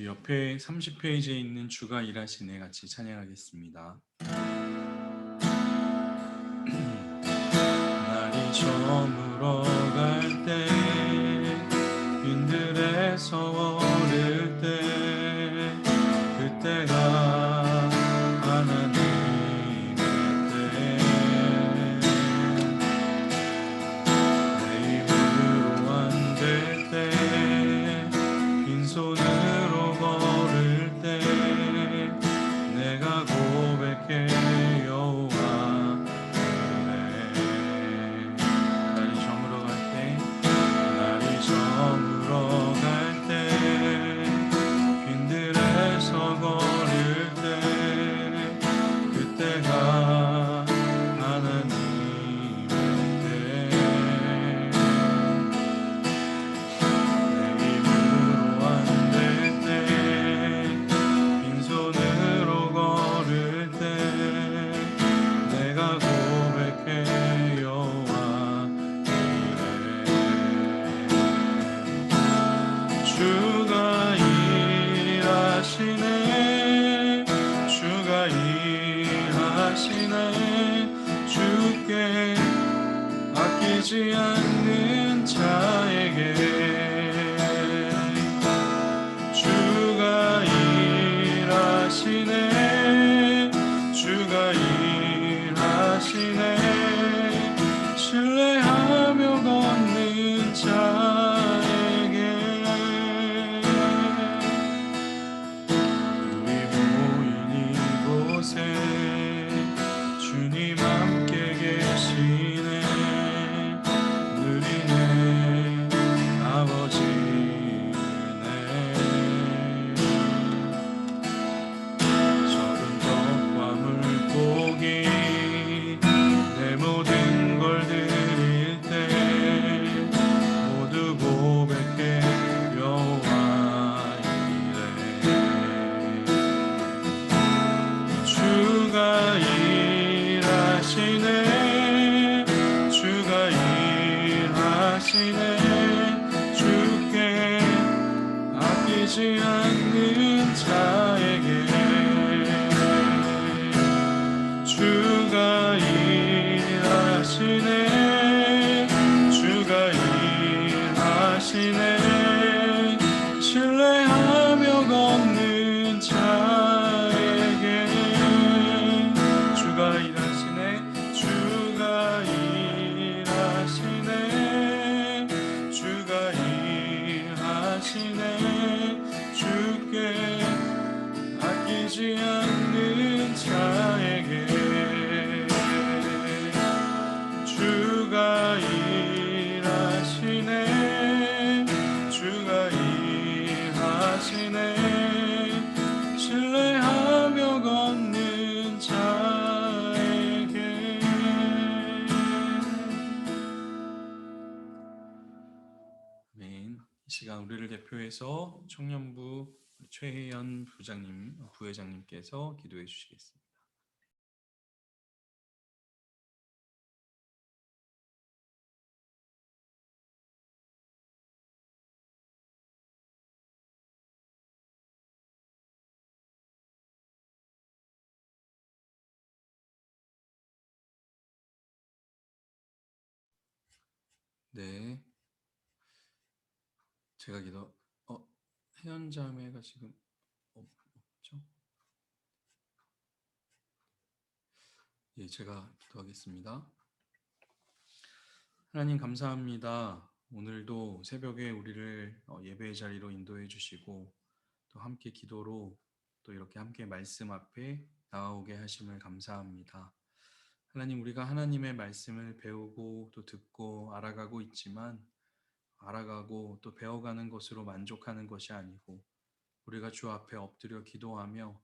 옆에 30페이지에 있는 주가 일하시네 같이 찬양하겠습니다. 날이 저물어 갈 때 빈들에서 오를 때 그때가 하나님의 때 내 힘으로 안 될 때 빈손으로 걸을 때 내가 고백해 여호와 은혜. 날이 저물어 갈 때 날이 저물어 갈 때 빈들에서 걸을 때 그때가 하나님의 때 내 힘으로 안 될 때 빈손으로 걸을 때 내가 고백해 여호와 이래. 주가 일하시네 주가 일하시네 주께 아끼지 않는 자에게 주가 일하시네 주가 일하시네 신뢰하며 걷는 자에게 우리 모인 이곳에 주님 함께 계시네 누리네 아버지 은혜 적은 떡과 물고기 내 모든 걸 드릴 때 모두 고백해 여호와 이래. 주가 일하시네 주가 일하시네 주께 아끼지 않는 자에게 주가 일하시네 주가 일하시네 신뢰하며 걷는 자에게 주가 일하시네 주가 일하시네 주가 일하시네 주께 아끼지 않는 자에게 주가 일하시네 주가 일하시네 신뢰하며 걷는 자에게. 아멘. 이 시간 우리를 대표해서 청년부 최혜연 부회장님께서 기도해 주시겠습니다. 네, 제가 혜연 자매가 지금 없죠? 예, 제가 기도하겠습니다. 하나님 감사합니다. 오늘도 새벽에 우리를 예배의 자리로 인도해 주시고 또 함께 기도로 또 이렇게 함께 말씀 앞에 나아오게 하심을 감사합니다. 하나님, 우리가 하나님의 말씀을 배우고 또 듣고 알아가고 있지만 알아가고 또 배워가는 것으로 만족하는 것이 아니고 우리가 주 앞에 엎드려 기도하며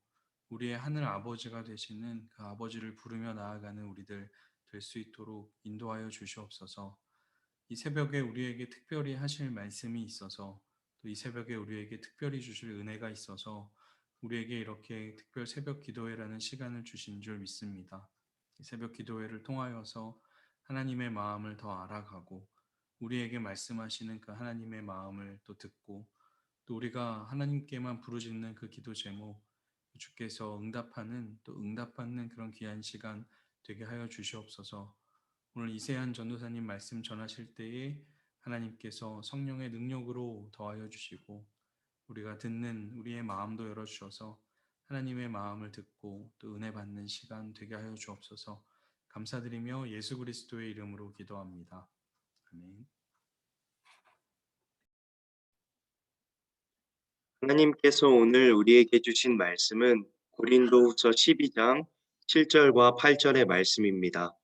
우리의 하늘 아버지가 되시는 그 아버지를 부르며 나아가는 우리들 될 수 있도록 인도하여 주시옵소서. 이 새벽에 우리에게 특별히 하실 말씀이 있어서 또 이 새벽에 우리에게 특별히 주실 은혜가 있어서 우리에게 이렇게 특별 새벽 기도회라는 시간을 주신 줄 믿습니다. 이 새벽 기도회를 통하여서 하나님의 마음을 더 알아가고 우리에게 말씀하시는 그 하나님의 마음을 또 듣고 또 우리가 하나님께만 부르짖는 그 기도 제목, 주께서 응답하는 또 응답받는 그런 귀한 시간 되게 하여 주시옵소서. 오늘 이세한 전도사님 말씀 전하실 때에 하나님께서 성령의 능력으로 더하여 주시고 우리가 듣는 우리의 마음도 열어주셔서 하나님의 마음을 듣고 또 은혜 받는 시간 되게 하여 주옵소서. 감사드리며 예수 그리스도의 이름으로 기도합니다. 아멘. 하나님께서 오늘 우리에게 주신 말씀은 고린도후서 12장 7절과 8절의 말씀입니다.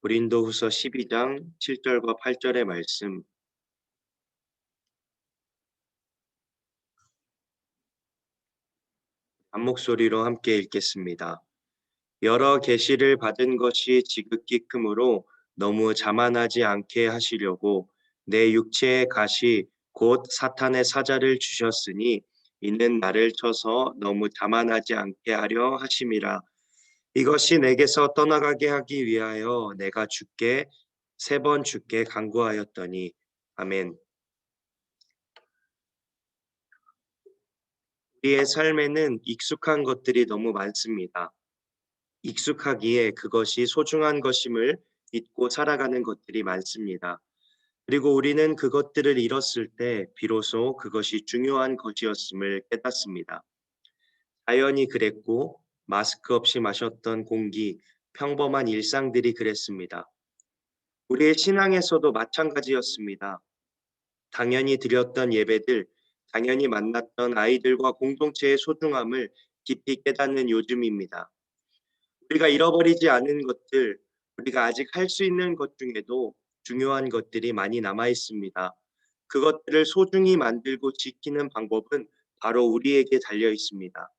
고린도후서 12장 7절과 8절의 말씀, 한 목소리로 함께 읽겠습니다. 여러 계시를 받은 것이 지극히 크므로 너무 자만하지 않게 하시려고 내 육체의 가시 곧 사탄의 사자를 주셨으니 이는 나를 쳐서 너무 자만하지 않게 하려 하심이라. 이것이 내게서 떠나가게 하기 위하여 내가 주께 3번 주께 간구하였더니 아멘. 우리의 삶에는 익숙한 것들이 너무 많습니다. 익숙하기에 그것이 소중한 것임을 잊고 살아가는 것들이 많습니다. 그리고 우리는 그것들을 잃었을 때 비로소 그것이 중요한 것이었음을 깨닫습니다. 자연이 그랬고 마스크 없이 마셨던 공기, 평범한 일상들이 그랬습니다. 우리의 신앙에서도 마찬가지였습니다. 당연히 드렸던 예배들, 당연히 만났던 아이들과 공동체의 소중함을 깊이 깨닫는 요즘입니다. 우리가 잃어버리지 않은 것들, 우리가 아직 할 수 있는 것 중에도 중요한 것들이 많이 남아 있습니다. 그것들을 소중히 만들고 지키는 방법은 바로 우리에게 달려 있습니다.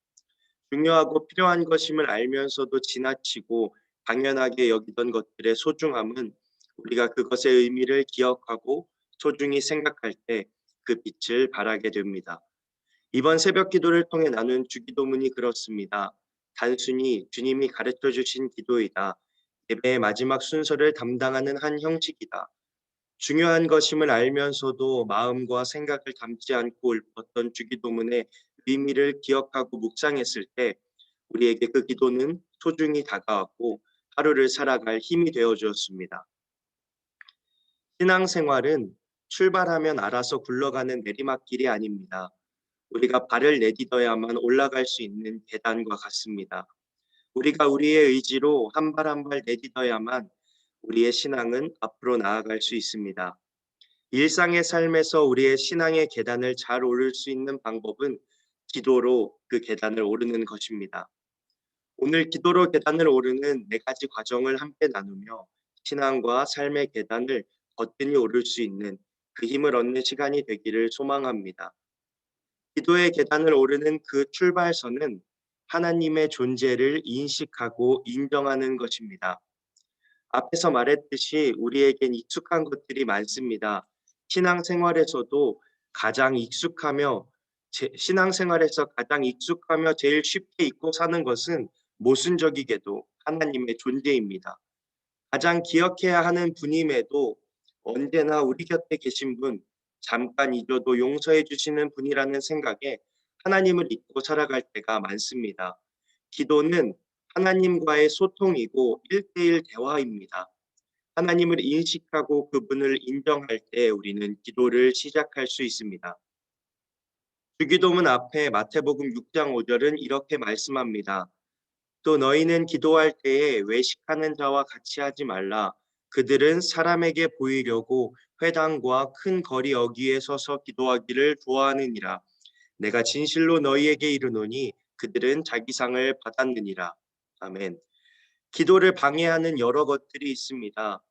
중요하고 필요한 것임을 알면서도 지나치고 당연하게 여기던 것들의 소중함은 우리가 그것의 의미를 기억하고 소중히 생각할 때 그 빛을 발하게 됩니다. 이번 새벽 기도를 통해 나눈 주기도문이 그렇습니다. 단순히 주님이 가르쳐 주신 기도이다. 예배의 마지막 순서를 담당하는 한 형식이다. 중요한 것임을 알면서도 마음과 생각을 담지 않고 읊었던 주기도문의 의미를 기억하고 묵상했을 때 우리에게 그 기도는 소중히 다가왔고 하루를 살아갈 힘이 되어 주었습니다. 신앙생활은 출발하면 알아서 굴러가는 내리막길이 아닙니다. 우리가 발을 내딛어야만 올라갈 수 있는 계단과 같습니다. 우리가 우리의 의지로 한 발 한 발 내딛어야만 우리의 신앙은 앞으로 나아갈 수 있습니다. 일상의 삶에서 우리의 신앙의 계단을 잘 오를 수 있는 방법은 기도로 그 계단을 오르는 것입니다. 오늘 기도로 계단을 오르는 4가지 과정을 함께 나누며 신앙과 삶의 계단을 거뜬히 오를 수 있는 그 힘을 얻는 시간이 되기를 소망합니다. 기도의 계단을 오르는 그 출발선은 하나님의 존재를 인식하고 인정하는 것입니다. 앞에서 말했듯이 우리에겐 익숙한 것들이 많습니다. 신앙생활에서도 가장 익숙하며 신앙생활에서 가장 익숙하며 제일 쉽게 잊고 사는 것은 모순적이게도 하나님의 존재입니다. 가장 기억해야 하는 분임에도 언제나 우리 곁에 계신 분, 잠깐 잊어도 용서해 주시는 분이라는 생각에 하나님을 잊고 살아갈 때가 많습니다. 기도는 하나님과의 소통이고 1대1 대화입니다. 하나님을 인식하고 그분을 인정할 때 우리는 기도를 시작할 수 있습니다. 주기도문 앞에 마태복음 6장 5절은 이렇게 말씀합니다. 또 너희는 기도할 때에 외식하는 자와 같이 하지 말라. 그들은 사람에게 보이려고 회당과 큰 거리 어귀에 서서 기도하기를 좋아하느니라. 내가 진실로 너희에게 이르노니 그들은 자기 상을 받았느니라. 아멘. 기도를 방해하는 여러 것들이 있습니다.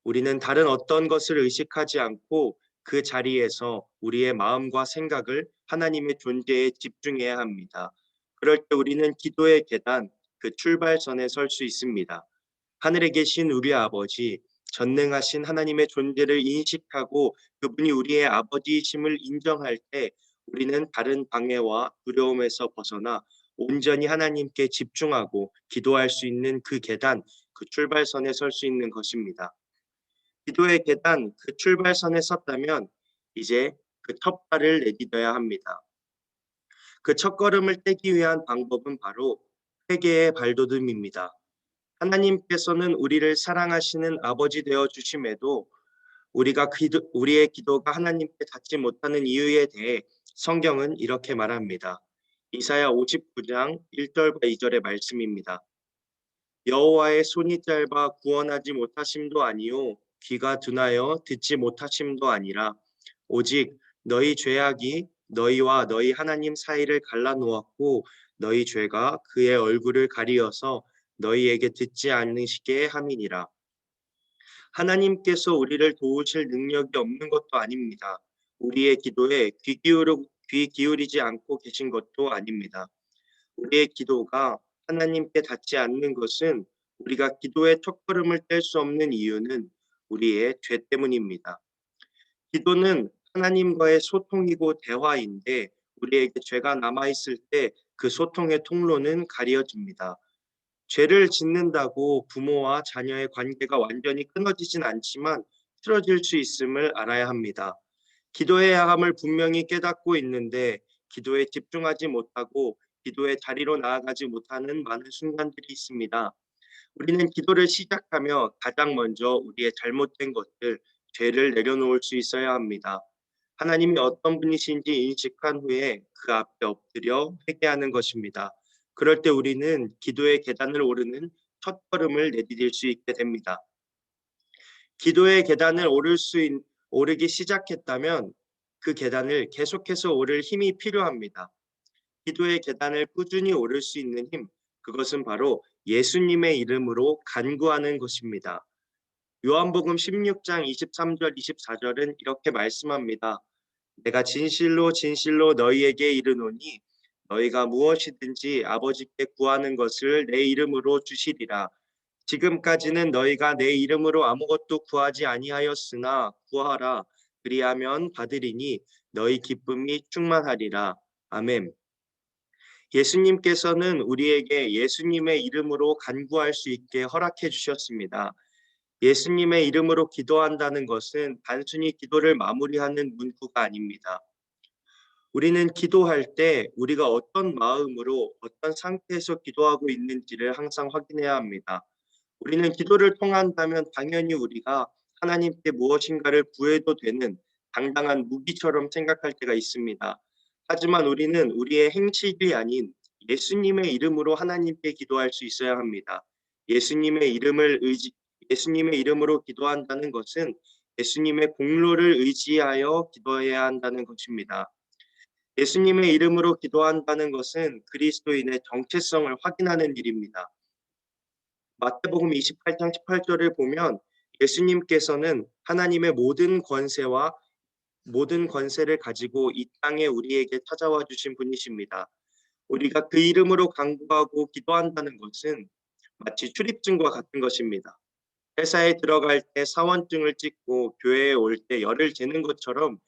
우리는 다른 어떤 것을 의식하지 않고 그 자리에서 우리의 마음과 생각을 하나님의 존재에 집중해야 합니다. 그럴 때 우리는 기도의 계단, 그 출발선에 설 수 있습니다. 하늘에 계신 우리 아버지, 전능하신 하나님의 존재를 인식하고 그분이 우리의 아버지이심을 인정할 때 우리는 다른 방해와 두려움에서 벗어나 온전히 하나님께 집중하고 기도할 수 있는 그 계단, 그 출발선에 설 수 있는 것입니다. 기도의 계단, 그 출발선에 섰다면 이제 그 첫 발을 내딛어야 합니다. 그 첫걸음을 떼기 위한 방법은 바로 회개의 발돋움입니다. 하나님께서는 우리를 사랑하시는 아버지 되어 주심에도 우리의 기도가 하나님께 닿지 못하는 이유에 대해 성경은 이렇게 말합니다. 이사야 59장 1절과 2절의 말씀입니다. 여호와의 손이 짧아 구원하지 못하심도 아니요 귀가 둔하여 듣지 못하심도 아니라 오직 너희 죄악이 너희와 너희 하나님 사이를 갈라놓았고 너희 죄가 그의 얼굴을 가리어서 너희에게 듣지 않으시게 함이니라. 하나님께서 우리를 도우실 능력이 없는 것도 아닙니다. 우리의 기도에 귀 기울이지 않고 계신 것도 아닙니다. 우리의 기도가 하나님께 닿지 않는 것은 우리가 기도의 첫걸음을 뗄 수 없는 이유는 우리의 죄 때문입니다. 기도는 하나님과의 소통이고 대화인데 우리에게 죄가 남아있을 때 그 소통의 통로는 가려집니다. 죄를 짓는다고 부모와 자녀의 관계가 완전히 끊어지진 않지만 틀어질 수 있음을 알아야 합니다. 기도해야 함을 분명히 깨닫고 있는데 기도에 집중하지 못하고 기도의 자리로 나아가지 못하는 많은 순간들이 있습니다. 우리는 기도를 시작하며 가장 먼저 우리의 잘못된 것들, 죄를 내려놓을 수 있어야 합니다. 하나님이 어떤 분이신지 인식한 후에 그 앞에 엎드려 회개하는 것입니다. 그럴 때 우리는 기도의 계단을 오르는 첫걸음을 내디딜 수 있게 됩니다. 기도의 계단을 오르기 시작했다면 그 계단을 계속해서 오를 힘이 필요합니다. 기도의 계단을 꾸준히 오를 수 있는 힘, 그것은 바로 예수님의 이름으로 간구하는 것입니다. 요한복음 16장 23절 24절은 이렇게 말씀합니다. 내가 진실로 진실로 너희에게 이르노니 너희가 무엇이든지 아버지께 구하는 것을 내 이름으로 주시리라. 지금까지는 너희가 내 이름으로 아무것도 구하지 아니하였으나 구하라. 그리하면 받으리니 너희 기쁨이 충만하리라. 아멘. 예수님께서는 우리에게 예수님의 이름으로 간구할 수 있게 허락해 주셨습니다. 예수님의 이름으로 기도한다는 것은 단순히 기도를 마무리하는 문구가 아닙니다. 우리는 기도할 때 우리가 어떤 마음으로 어떤 상태에서 기도하고 있는지를 항상 확인해야 합니다. 우리는 기도를 통한다면 당연히 우리가 하나님께 무엇인가를 구해도 되는 당당한 무기처럼 생각할 때가 있습니다. 하지만 우리는 우리의 행실이 아닌 예수님의 이름으로 하나님께 기도할 수 있어야 합니다. 예수님의 이름을 예수님의 이름으로 기도한다는 것은 예수님의 공로를 의지하여 기도해야 한다는 것입니다. 예수님의 이름으로 기도한다는 것은 그리스도인의 정체성을 확인하는 일입니다. 마태복음 28장 18절을 보면 예수님께서는 하나님의 모든 권세를 가지고 이 땅에 우리에게 찾아와 주신 분이십니다. 우리가 그 이름으로 간구하고 기도한다는 것은 마치 출입증과 같은 것입니다. 회사에 들어갈 때 사원증을 찍고 교회에 올 때 열을 재는 것처럼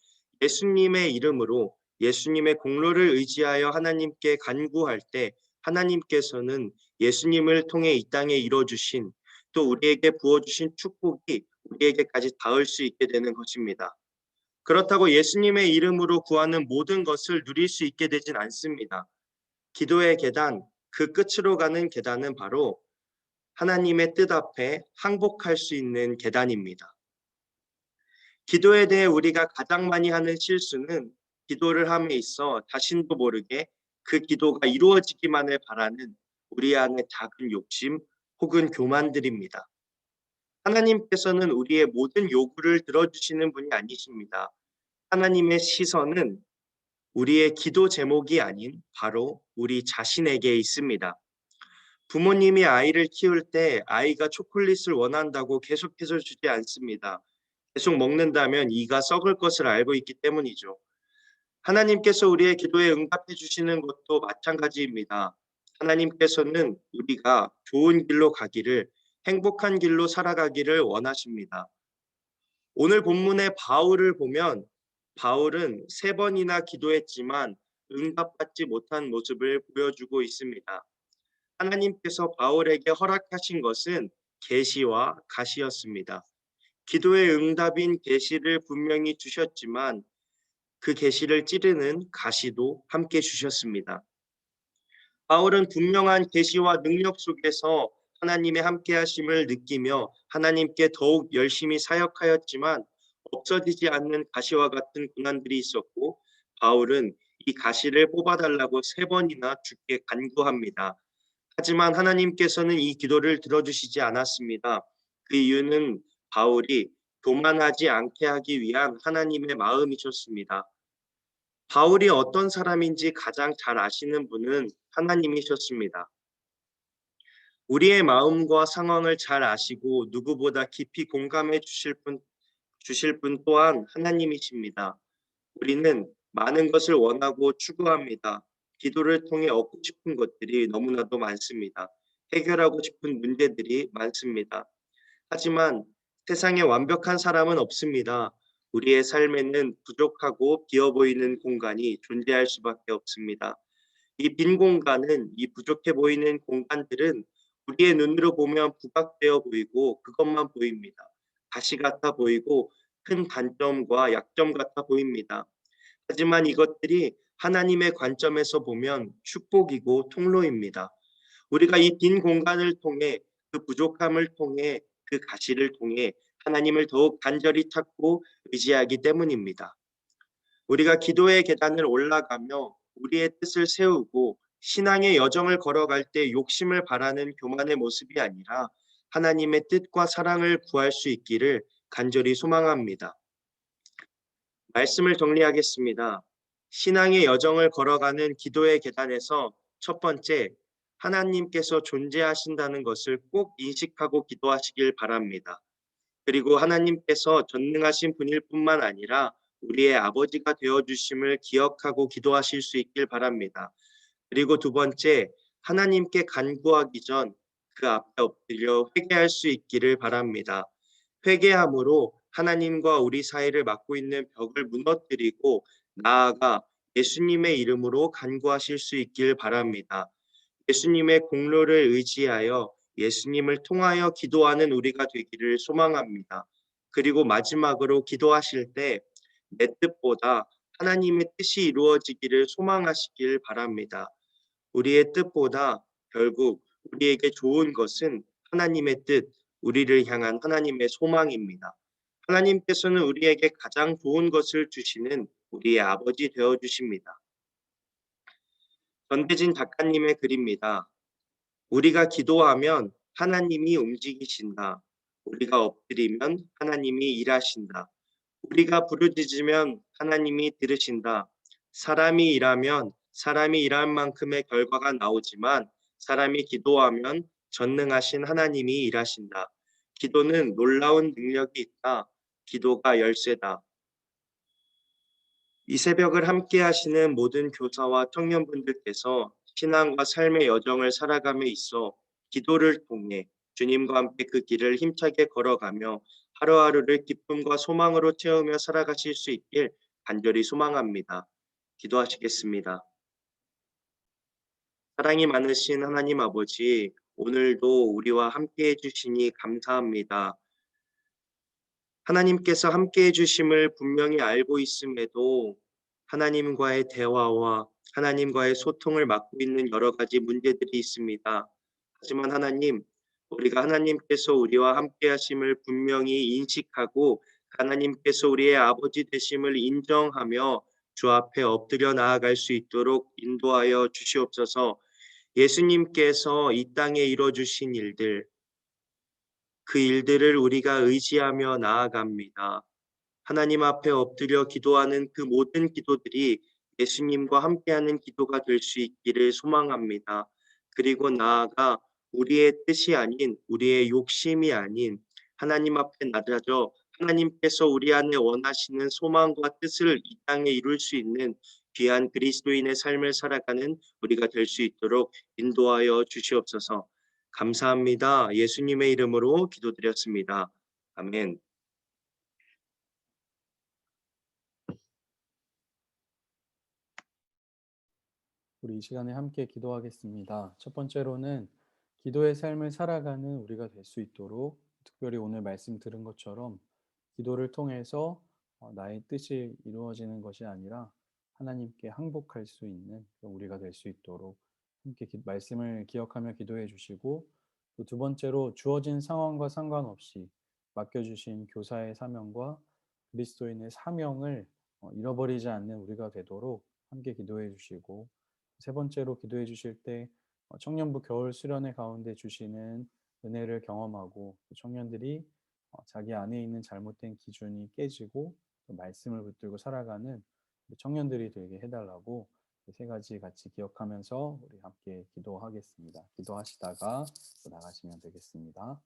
예수님의 이름으로 예수님의 공로를 의지하여 하나님께 간구할 때 하나님께서는 예수님을 통해 이 땅에 이뤄주신 또 우리에게 부어주신 축복이 우리에게까지 닿을 수 있게 되는 것입니다. 그렇다고 예수님의 이름으로 구하는 모든 것을 누릴 수 있게 되진 않습니다. 기도의 계단, 그 끝으로 가는 계단은 바로 하나님의 뜻 앞에 항복할 수 있는 계단입니다. 기도에 대해 우리가 가장 많이 하는 실수는 기도를 함에 있어 자신도 모르게 그 기도가 이루어지기만을 바라는 우리 안의 작은 욕심 혹은 교만들입니다. 하나님께서는 우리의 모든 요구를 들어주시는 분이 아니십니다. 하나님의 시선은 우리의 기도 제목이 아닌 바로 우리 자신에게 있습니다. 부모님이 아이를 키울 때 아이가 초콜릿을 원한다고 계속해서 주지 않습니다. 계속 먹는다면 이가 썩을 것을 알고 있기 때문이죠. 하나님께서 우리의 기도에 응답해 주시는 것도 마찬가지입니다. 하나님께서는 우리가 좋은 길로 가기를, 행복한 길로 살아가기를 원하십니다. 오늘 본문의 바울을 보면 바울은 3번이나 기도했지만 응답받지 못한 모습을 보여주고 있습니다. 하나님께서 바울에게 허락하신 것은 계시와 가시였습니다. 기도의 응답인 계시를 분명히 주셨지만 그 계시를 찌르는 가시도 함께 주셨습니다. 바울은 분명한 계시와 능력 속에서 하나님의 함께하심을 느끼며 하나님께 더욱 열심히 사역하였지만 없어지지 않는 가시와 같은 고난들이 있었고 바울은 이 가시를 뽑아달라고 3번이나 주께 간구합니다. 하지만 하나님께서는 이 기도를 들어주시지 않았습니다. 그 이유는 바울이 교만하지 않게 하기 위한 하나님의 마음이셨습니다. 바울이 어떤 사람인지 가장 잘 아시는 분은 하나님이셨습니다. 우리의 마음과 상황을 잘 아시고 누구보다 깊이 공감해 주실 분 또한 하나님이십니다. 우리는 많은 것을 원하고 추구합니다. 기도를 통해 얻고 싶은 것들이 너무나도 많습니다. 해결하고 싶은 문제들이 많습니다. 하지만 세상에 완벽한 사람은 없습니다. 우리의 삶에는 부족하고 비어 보이는 공간이 존재할 수밖에 없습니다. 이 빈 공간은, 이 부족해 보이는 공간들은 우리의 눈으로 보면 부각되어 보이고 그것만 보입니다. 가시 같아 보이고 큰 단점과 약점 같아 보입니다. 하지만 이것들이 하나님의 관점에서 보면 축복이고 통로입니다. 우리가 이 빈 공간을 통해 그 부족함을 통해 그 가시를 통해 하나님을 더욱 간절히 찾고 의지하기 때문입니다. 우리가 기도의 계단을 올라가며 우리의 뜻을 세우고 신앙의 여정을 걸어갈 때 욕심을 바라는 교만의 모습이 아니라 하나님의 뜻과 사랑을 구할 수 있기를 간절히 소망합니다. 말씀을 정리하겠습니다. 신앙의 여정을 걸어가는 기도의 계단에서 첫 번째, 하나님께서 존재하신다는 것을 꼭 인식하고 기도하시길 바랍니다. 그리고 하나님께서 전능하신 분일 뿐만 아니라 우리의 아버지가 되어 주심을 기억하고 기도하실 수 있길 바랍니다. 그리고 두 번째, 하나님께 간구하기 전 그 앞에 엎드려 회개할 수 있기를 바랍니다. 회개함으로 하나님과 우리 사이를 막고 있는 벽을 무너뜨리고 나아가 예수님의 이름으로 간구하실 수 있길 바랍니다. 예수님의 공로를 의지하여 예수님을 통하여 기도하는 우리가 되기를 소망합니다. 그리고 마지막으로 기도하실 때 내 뜻보다 하나님의 뜻이 이루어지기를 소망하시길 바랍니다. 우리의 뜻보다 결국 우리에게 좋은 것은 하나님의 뜻, 우리를 향한 하나님의 소망입니다. 하나님께서는 우리에게 가장 좋은 것을 주시는 우리의 아버지 되어 주십니다. 전대진 작가님의 글입니다. 우리가 기도하면 하나님이 움직이신다. 우리가 엎드리면 하나님이 일하신다. 우리가 부르짖으면 하나님이 들으신다. 사람이 일하면 사람이 일한 만큼의 결과가 나오지만 사람이 기도하면 전능하신 하나님이 일하신다. 기도는 놀라운 능력이 있다. 기도가 열쇠다. 이 새벽을 함께 하시는 모든 교사와 청년분들께서 신앙과 삶의 여정을 살아감에 있어 기도를 통해 주님과 함께 그 길을 힘차게 걸어가며 하루하루를 기쁨과 소망으로 채우며 살아가실 수 있길 간절히 소망합니다. 기도하시겠습니다. 사랑이 많으신 하나님 아버지, 오늘도 우리와 함께 해주시니 감사합니다. 하나님께서 함께 해주심을 분명히 알고 있음에도 하나님과의 대화와 하나님과의 소통을 막고 있는 여러 가지 문제들이 있습니다. 하지만 하나님, 우리가 하나님께서 우리와 함께 하심을 분명히 인식하고 하나님께서 우리의 아버지 되심을 인정하며 주 앞에 엎드려 나아갈 수 있도록 인도하여 주시옵소서. 예수님께서 이 땅에 이뤄 주신 일들, 그 일들을 우리가 의지하며 나아갑니다. 하나님 앞에 엎드려 기도하는 그 모든 기도들이 예수님과 함께하는 기도가 될 수 있기를 소망합니다. 그리고 나아가 우리의 뜻이 아닌 우리의 욕심이 아닌 하나님 앞에 낮아져 하나님께서 우리 안에 원하시는 소망과 뜻을 이 땅에 이룰 수 있는 귀한 그리스도인의 삶을 살아가는 우리가 될 수 있도록 인도하여 주시옵소서. 감사합니다. 예수님의 이름으로 기도드렸습니다. 아멘. 우리 이 시간에 함께 기도하겠습니다. 첫 번째로는 기도의 삶을 살아가는 우리가 될 수 있도록 특별히 오늘 말씀 들은 것처럼 기도를 통해서 나의 뜻이 이루어지는 것이 아니라 하나님께 항복할 수 있는 그런 우리가 될 수 있도록 함께 말씀을 기억하며 기도해 주시고, 또 두 번째로 주어진 상황과 상관없이 맡겨주신 교사의 사명과 그리스도인의 사명을 잃어버리지 않는 우리가 되도록 함께 기도해 주시고, 세 번째로 기도해 주실 때 청년부 겨울 수련회 가운데 주시는 은혜를 경험하고, 또 청년들이 자기 안에 있는 잘못된 기준이 깨지고 또 말씀을 붙들고 살아가는 우리 청년들이 되게 해달라고, 세 가지 같이 기억하면서 우리 함께 기도하겠습니다. 기도하시다가 또 나가시면 되겠습니다.